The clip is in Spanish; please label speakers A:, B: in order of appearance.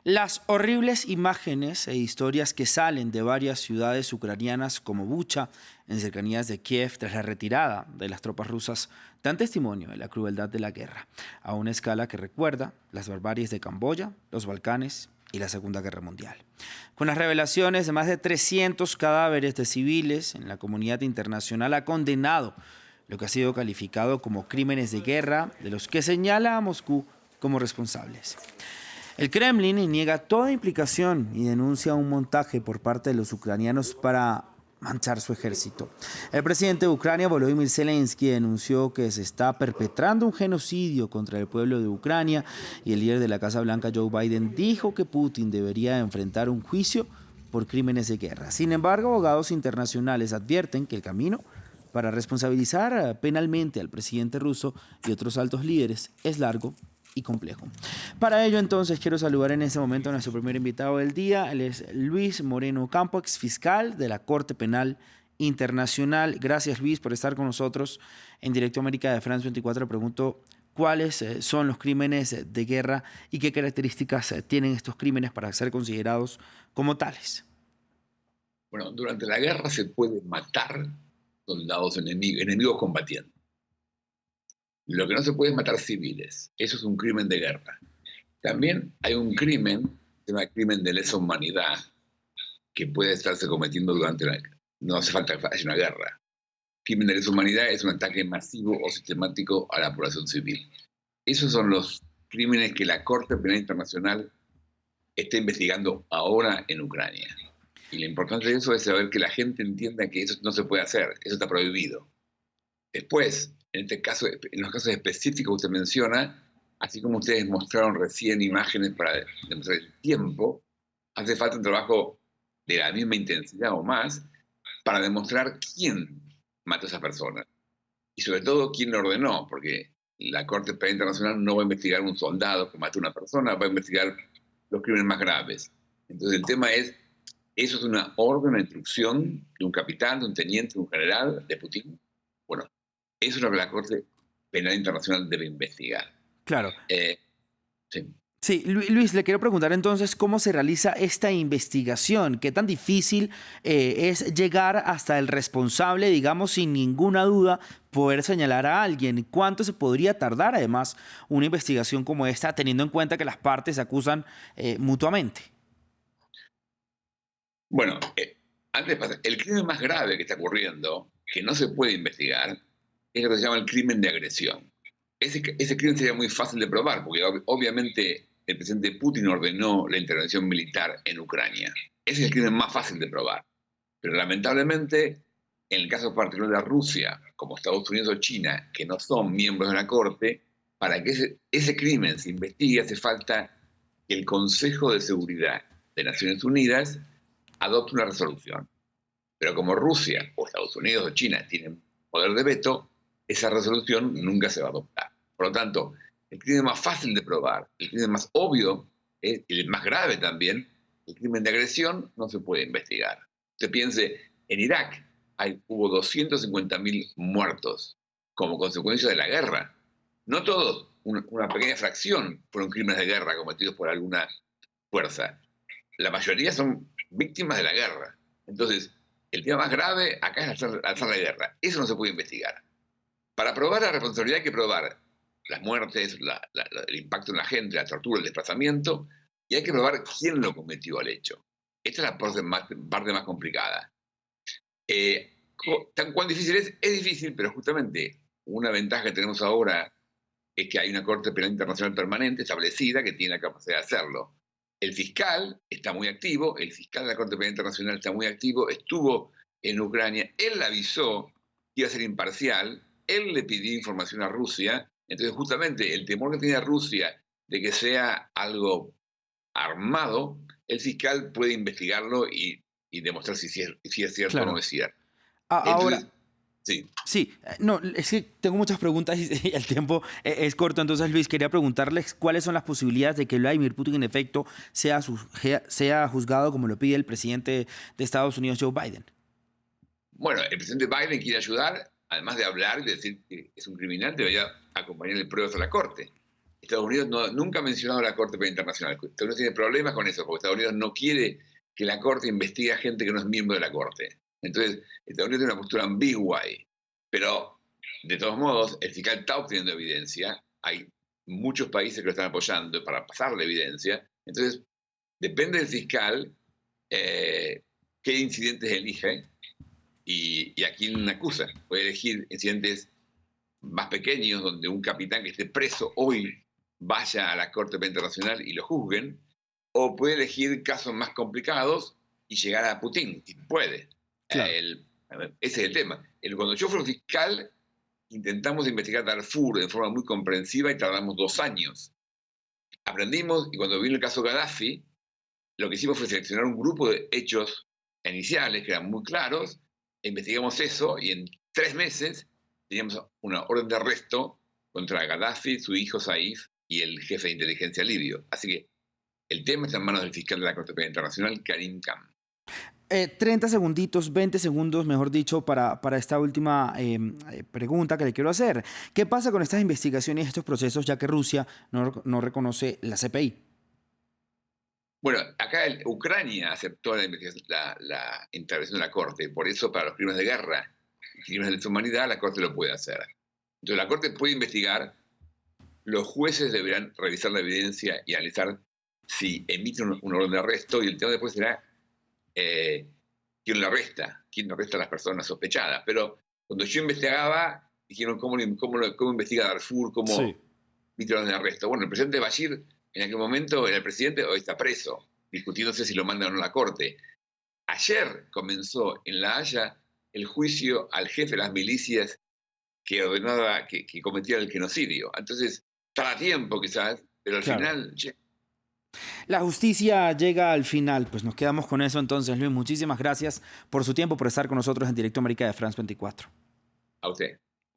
A: Las horribles imágenes e historias que salen de varias ciudades ucranianas como Bucha, en cercanías de Kiev, tras la retirada de las tropas rusas, dan testimonio de la crueldad de la guerra, a una escala que recuerda las barbaries de Camboya, los Balcanes y la Segunda Guerra Mundial. Con las revelaciones de más de 300 cadáveres de civiles, la comunidad internacional ha condenado lo que ha sido calificado como crímenes de guerra, de los que señala a Moscú como responsables. El Kremlin niega toda implicación y denuncia un montaje por parte de los ucranianos para manchar su ejército. El presidente de Ucrania, Volodymyr Zelensky, denunció que se está perpetrando un genocidio contra el pueblo de Ucrania, y el líder de la Casa Blanca, Joe Biden, dijo que Putin debería enfrentar un juicio por crímenes de guerra. Sin embargo, abogados internacionales advierten que el camino para responsabilizar penalmente al presidente ruso y otros altos líderes es largo y complejo. Para ello, entonces, quiero saludar en este momento a nuestro primer invitado del día. Él es Luis Moreno Ocampo, exfiscal de la Corte Penal Internacional. Gracias, Luis, por estar con nosotros en Directo América de France 24. Le pregunto cuáles son los crímenes de guerra y qué características tienen estos crímenes para ser considerados como tales.
B: Bueno, durante la guerra se puede matar soldados enemigos combatiendo. Lo que no se puede es matar civiles. Eso es un crimen de guerra. También hay un crimen, se llama crimen de lesa humanidad, que puede estarse cometiendo durante la guerra. No hace falta que haya una guerra. Crimen de lesa humanidad es un ataque masivo o sistemático a la población civil. Esos son los crímenes que la Corte Penal Internacional está investigando ahora en Ucrania. Y lo importante de eso es saber que la gente entienda que eso no se puede hacer, eso está prohibido. Después, en los casos específicos que usted menciona, así como ustedes mostraron recién imágenes para demostrar el tiempo, hace falta un trabajo de la misma intensidad o más para demostrar quién mató a esa persona. Y sobre todo, quién lo ordenó, porque la Corte Penal Internacional no va a investigar un soldado que mató a una persona, va a investigar los crímenes más graves. Entonces el tema es, ¿eso es una orden, una instrucción de un capitán, de un teniente, de un general, de Putin? Bueno, eso es lo que la Corte Penal Internacional debe investigar.
A: Claro.
B: Sí.
A: Sí, Luis, le quiero preguntar entonces cómo se realiza esta investigación, qué tan difícil es llegar hasta el responsable, digamos, sin ninguna duda, poder señalar a alguien. ¿Cuánto se podría tardar, además, una investigación como esta, teniendo en cuenta que las partes se acusan mutuamente?
B: Bueno, antes de pasar, el crimen más grave que está ocurriendo, que no se puede investigar, es lo que se llama el crimen de agresión. Ese crimen sería muy fácil de probar, porque obviamente el presidente Putin ordenó la intervención militar en Ucrania. Ese es el crimen más fácil de probar. Pero lamentablemente, en el caso particular de Rusia, como Estados Unidos o China, que no son miembros de la Corte, para que ese crimen se investigue hace falta que el Consejo de Seguridad de Naciones Unidas adopte una resolución. Pero como Rusia o Estados Unidos o China tienen poder de veto, esa resolución nunca se va a adoptar. Por lo tanto, el crimen más fácil de probar, el crimen más obvio, el más grave también, el crimen de agresión, no se puede investigar. Usted piense, en Irak hubo 250.000 muertos como consecuencia de la guerra. No todos, una pequeña fracción fueron crímenes de guerra cometidos por alguna fuerza. La mayoría son víctimas de la guerra. Entonces, el tema más grave acá es alzar la guerra. Eso no se puede investigar. Para probar la responsabilidad hay que probar las muertes, el impacto en la gente, la tortura, el desplazamiento, y hay que probar quién lo cometió al hecho. Esta es la parte más complicada. ¿Cuán difícil es? Es difícil, pero justamente una ventaja que tenemos ahora es que hay una Corte Penal Internacional permanente establecida que tiene la capacidad de hacerlo. El fiscal está muy activo, el fiscal de la Corte Penal Internacional está muy activo, estuvo en Ucrania, él avisó que iba a ser imparcial, él le pidió información a Rusia, entonces justamente el temor que tenía Rusia de que sea algo armado, el fiscal puede investigarlo y demostrar si es cierto
A: Claro.
B: o no es cierto.
A: Ahora,
B: Entonces, sí.
A: sí, no, es que tengo muchas preguntas y el tiempo es corto. Entonces, Luis, quería preguntarles cuáles son las posibilidades de que Vladimir Putin, en efecto, sea juzgado como lo pide el presidente de Estados Unidos, Joe Biden.
B: Bueno, el presidente Biden quiere ayudar, además de hablar y decir que es un criminal, debería acompañarle pruebas a la Corte. Estados Unidos nunca ha mencionado la Corte Penal Internacional. Estados Unidos tiene problemas con eso, porque Estados Unidos no quiere que la Corte investigue a gente que no es miembro de la Corte. Entonces, Estados Unidos tiene una postura ambigua ahí. Pero, de todos modos, el fiscal está obteniendo evidencia. Hay muchos países que lo están apoyando para pasarle evidencia. Entonces, depende del fiscal qué incidentes elige y a quién acusa. Puede elegir incidentes más pequeños, donde un capitán que esté preso hoy vaya a la Corte Penal Internacional y lo juzguen, o puede elegir casos más complicados y llegar a Putin, y puede.
A: Claro.
B: Ese es el tema. Cuando yo fui fiscal, intentamos investigar Darfur de forma muy comprensiva y tardamos 2 años. Aprendimos, y cuando vino el caso Gaddafi, lo que hicimos fue seleccionar un grupo de hechos iniciales que eran muy claros, e investigamos eso, y en 3 meses teníamos una orden de arresto contra Gaddafi, su hijo Saif y el jefe de inteligencia libio. Así que el tema está en manos del fiscal de la Corte Penal Internacional, Karim Khan.
A: 30 segunditos, 20 segundos, mejor dicho, para esta última pregunta que le quiero hacer. ¿Qué pasa con estas investigaciones y estos procesos, ya que Rusia no reconoce la CPI?
B: Bueno, acá Ucrania aceptó la intervención de la Corte, por eso para los crímenes de guerra y crímenes de lesa humanidad la Corte lo puede hacer. Entonces la Corte puede investigar, los jueces deberán revisar la evidencia y analizar si emiten un orden de arresto, y el tema después será quién lo arresta a las personas sospechadas. Pero cuando yo investigaba, dijeron cómo investiga Darfur, cómo emite orden de arresto. Bueno, el presidente Bashir en aquel momento era el presidente, hoy está preso, discutiéndose si lo mandan o no a la Corte. Ayer comenzó en La Haya el juicio al jefe de las milicias que ordenaba que cometiera el genocidio. Entonces, tarda tiempo quizás, pero al final...
A: La justicia llega al final. Pues nos quedamos con eso entonces, Luis. Muchísimas gracias por su tiempo, por estar con nosotros en Directo América de France 24.
B: A usted.